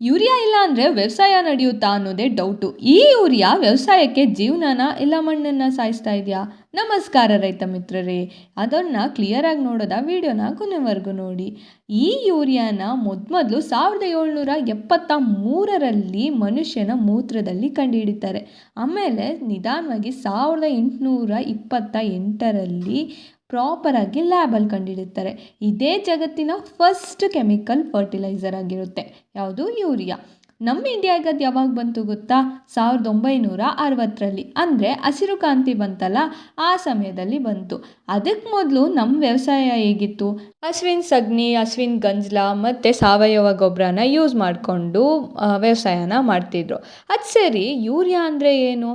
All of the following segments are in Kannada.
ಯೂರಿಯಾ ಇಲ್ಲ ಅಂದರೆ ವ್ಯವಸಾಯ ನಡೆಯುತ್ತಾ ಅನ್ನೋದೇ ಡೌಟು. ಈ ಯೂರಿಯಾ ವ್ಯವಸಾಯಕ್ಕೆ ಜೀವನನ ಇಲ್ಲ ಮಣ್ಣನ್ನು ಸಾಯಿಸ್ತಾ ಇದೆಯಾ? ನಮಸ್ಕಾರ ರೈತ ಮಿತ್ರರೇ, ಅದನ್ನು ಕ್ಲಿಯರಾಗಿ ನೋಡೋದ ವಿಡಿಯೋನ ಕೊನೆವರೆಗೂ ನೋಡಿ. ಈ ಯೂರಿಯಾನ ಮೊದಲು 1773ರಲ್ಲಿ ಮನುಷ್ಯನ ಮೂತ್ರದಲ್ಲಿ ಕಂಡುಹಿಡಿತಾರೆ. ಆಮೇಲೆ ನಿಧಾನವಾಗಿ 1828ರಲ್ಲಿ ಪ್ರಾಪರಾಗಿ ಲ್ಯಾಬಲ್ಲಿ ಕಂಡುಹಿಡಿತಾರೆ. ಇದೇ ಜಗತ್ತಿನ ಫಸ್ಟ್ ಕೆಮಿಕಲ್ ಫರ್ಟಿಲೈಸರ್ ಆಗಿರುತ್ತೆ. ಯಾವುದು? ಯೂರಿಯಾ. ನಮ್ಮ ಇಂಡಿಯಾಗೆ ಅದು ಯಾವಾಗ ಬಂತು ಗೊತ್ತಾ? 1960ರಲ್ಲಿ. ಅಂದರೆ ಹಸಿರು ಕ್ರಾಂತಿ ಬಂತಲ್ಲ, ಆ ಸಮಯದಲ್ಲಿ ಬಂತು. ಅದಕ್ಕೆ ಮೊದಲು ನಮ್ಮ ವ್ಯವಸಾಯ ಹೇಗಿತ್ತು? ಹಸುವಿನ ಸಗಣಿ, ಹಸುವಿನ ಗಂಜಲ ಮತ್ತು ಸಾವಯವ ಗೊಬ್ಬರನ ಯೂಸ್ ಮಾಡಿಕೊಂಡು ವ್ಯವಸಾಯನ ಮಾಡ್ತಿದ್ರು. ಅದು ಸರಿ, ಯೂರಿಯಾ ಅಂದರೆ ಏನು?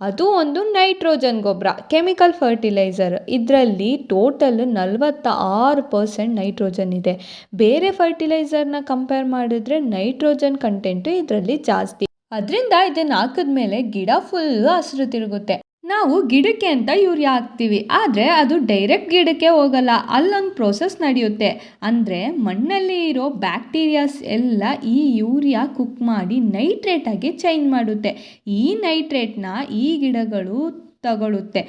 ಅದು ಒಂದು ನೈಟ್ರೋಜನ್ ಗೊಬ್ಬರ, ಕೆಮಿಕಲ್ ಫರ್ಟಿಲೈಸರ್. ಇದರಲ್ಲಿ ಟೋಟಲ್ 46% ನೈಟ್ರೋಜನ್ ಇದೆ. ಬೇರೆ ಫರ್ಟಿಲೈಸರ್ನ ಕಂಪೇರ್ ಮಾಡಿದ್ರೆ ನೈಟ್ರೋಜನ್ ಕಂಟೆಂಟು ಇದರಲ್ಲಿ ಜಾಸ್ತಿ. ಅದರಿಂದ ಇದನ್ನು ಹಾಕಿದ್ಮೇಲೆ ಗಿಡ ಫುಲ್ಲು ಹಸಿರು ತಿರುಗುತ್ತೆ. ನಾವು ಗಿಡಕ್ಕೆ ಅಂತ ಯೂರಿಯಾ ಹಾಕ್ತೀವಿ, ಆದರೆ ಅದು ಡೈರೆಕ್ಟ್ ಗಿಡಕ್ಕೆ ಹೋಗಲ್ಲ. ಅಲ್ಲೊಂದು ಪ್ರೋಸೆಸ್ ನಡೆಯುತ್ತೆ. ಅಂದರೆ ಮಣ್ಣಲ್ಲಿ ಇರೋ ಬ್ಯಾಕ್ಟೀರಿಯಾಸ್ ಎಲ್ಲ ಈ ಯೂರಿಯಾ ಕುಕ್ ಮಾಡಿ ನೈಟ್ರೇಟಾಗಿ ಚೇಂಜ್ ಮಾಡುತ್ತೆ. ಈ ನೈಟ್ರೇಟ್ನ ಈ ಗಿಡಗಳು ತಗೊಳುತ್ತೆ.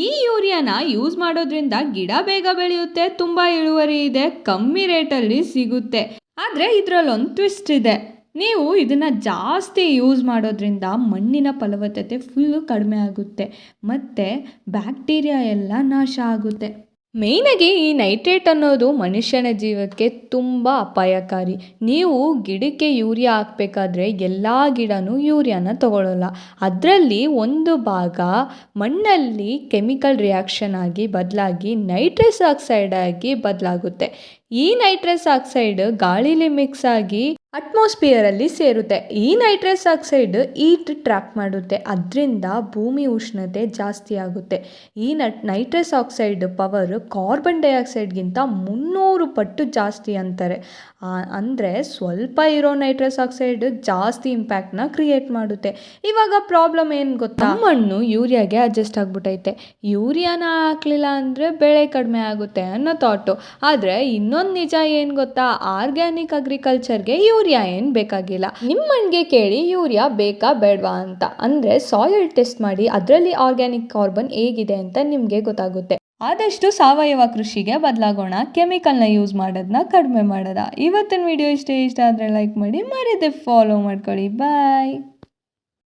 ಈ ಯೂರಿಯಾನ ಯೂಸ್ ಮಾಡೋದ್ರಿಂದ ಗಿಡ ಬೇಗ ಬೆಳೆಯುತ್ತೆ, ತುಂಬ ಇಳುವರಿ ಇದೆ, ಕಮ್ಮಿ ರೇಟಲ್ಲಿ ಸಿಗುತ್ತೆ. ಆದರೆ ಇದರಲ್ಲೊಂದು ಟ್ವಿಸ್ಟ್ ಇದೆ. ನೀವು ಇದನ್ನು ಜಾಸ್ತಿ ಯೂಸ್ ಮಾಡೋದ್ರಿಂದ ಮಣ್ಣಿನ ಫಲವತ್ತತೆ ಫುಲ್ಲು ಕಡಿಮೆ ಆಗುತ್ತೆ ಮತ್ತು ಬ್ಯಾಕ್ಟೀರಿಯಾ ಎಲ್ಲ ನಾಶ ಆಗುತ್ತೆ. ಮೇಯ್ನಾಗಿ ಈ ನೈಟ್ರೇಟ್ ಅನ್ನೋದು ಮನುಷ್ಯನ ಜೀವಕ್ಕೆ ತುಂಬ ಅಪಾಯಕಾರಿ. ನೀವು ಗಿಡಕ್ಕೆ ಯೂರಿಯಾ ಹಾಕಬೇಕಾದ್ರೆ ಎಲ್ಲ ಗಿಡನೂ ಯೂರಿಯಾನ ತಗೊಳ್ಳಲ್ಲ. ಅದರಲ್ಲಿ ಒಂದು ಭಾಗ ಮಣ್ಣಲ್ಲಿ ಕೆಮಿಕಲ್ ರಿಯಾಕ್ಷನ್ ಆಗಿ ಬದಲಾಗಿ ನೈಟ್ರಸ್ ಆಕ್ಸೈಡ್ ಆಗಿ ಬದಲಾಗುತ್ತೆ. ಈ ನೈಟ್ರಸ್ ಆಕ್ಸೈಡ್ ಗಾಳಿಲಿ ಮಿಕ್ಸ್ ಆಗಿ ಅಟ್ಮಾಸ್ಫಿಯರಲ್ಲಿ ಸೇರುತ್ತೆ. ಈ ನೈಟ್ರಸ್ ಆಕ್ಸೈಡ್ ಹೀಟ್ ಟ್ರ್ಯಾಪ್ ಮಾಡುತ್ತೆ. ಅದರಿಂದ ಭೂಮಿ ಉಷ್ಣತೆ ಜಾಸ್ತಿ ಆಗುತ್ತೆ. ಈ ನೈಟ್ರಸ್ ಆಕ್ಸೈಡ್ ಪವರ್ ಕಾರ್ಬನ್ ಡೈಆಕ್ಸೈಡ್ಗಿಂತ 300 ಪಟ್ಟು ಜಾಸ್ತಿ ಅಂತಾರೆ. ಅಂದರೆ ಸ್ವಲ್ಪ ಇರೋ ನೈಟ್ರಸ್ ಆಕ್ಸೈಡ್ ಜಾಸ್ತಿ ಇಂಪ್ಯಾಕ್ಟ್ನ ಕ್ರಿಯೇಟ್ ಮಾಡುತ್ತೆ. ಇವಾಗ ಪ್ರಾಬ್ಲಮ್ ಏನು ಗೊತ್ತಾ? ಮಣ್ಣು ಯೂರಿಯಾಗೆ ಅಡ್ಜಸ್ಟ್ ಆಗಿಬಿಟ್ಟೈತೆ. ಯೂರಿಯಾನ ಹಾಕಲಿಲ್ಲ ಅಂದರೆ ಬೆಳೆ ಕಡಿಮೆ ಆಗುತ್ತೆ ಅನ್ನೋ ಥಾಟು. ಆದರೆ ಇನ್ನೊಂದು ನಿಜ ಏನು ಗೊತ್ತಾ? ಆರ್ಗ್ಯಾನಿಕ್ ಅಗ್ರಿಕಲ್ಚರ್ಗೆ ಯೂರಿಯಾ ಏನು ಬೇಕಾಗಿಲ್ಲ. ನಿಮ್ಮ ಮಣ್ಣಿಗೆ ಕೇಳಿ ಯೂರಿಯಾ ಬೇಕಾ ಬೇಡವಾ ಅಂತ. ಅಂದರೆ ಸಾಯಿಲ್ ಟೆಸ್ಟ್ ಮಾಡಿ ಅದರಲ್ಲಿ ಆರ್ಗ್ಯಾನಿಕ್ ಕಾರ್ಬನ್ ಹೇಗಿದೆ ಅಂತ ನಿಮಗೆ ಗೊತ್ತಾಗುತ್ತೆ. ಆದಷ್ಟು ಸಾವಯವ ಕೃಷಿಗೆ ಬದಲಾಗೋಣ. ಕೆಮಿಕಲ್ನ ಯೂಸ್ ಮಾಡೋದನ್ನ ಕಡಿಮೆ ಮಾಡೋಣ. ಇವತ್ತಿನ ವಿಡಿಯೋ ಇಷ್ಟ ಆದರೆ ಲೈಕ್ ಮಾಡಿ, ಮರೆಯದೆ ಫಾಲೋ ಮಾಡ್ಕೊಳ್ಳಿ. ಬಾಯ್.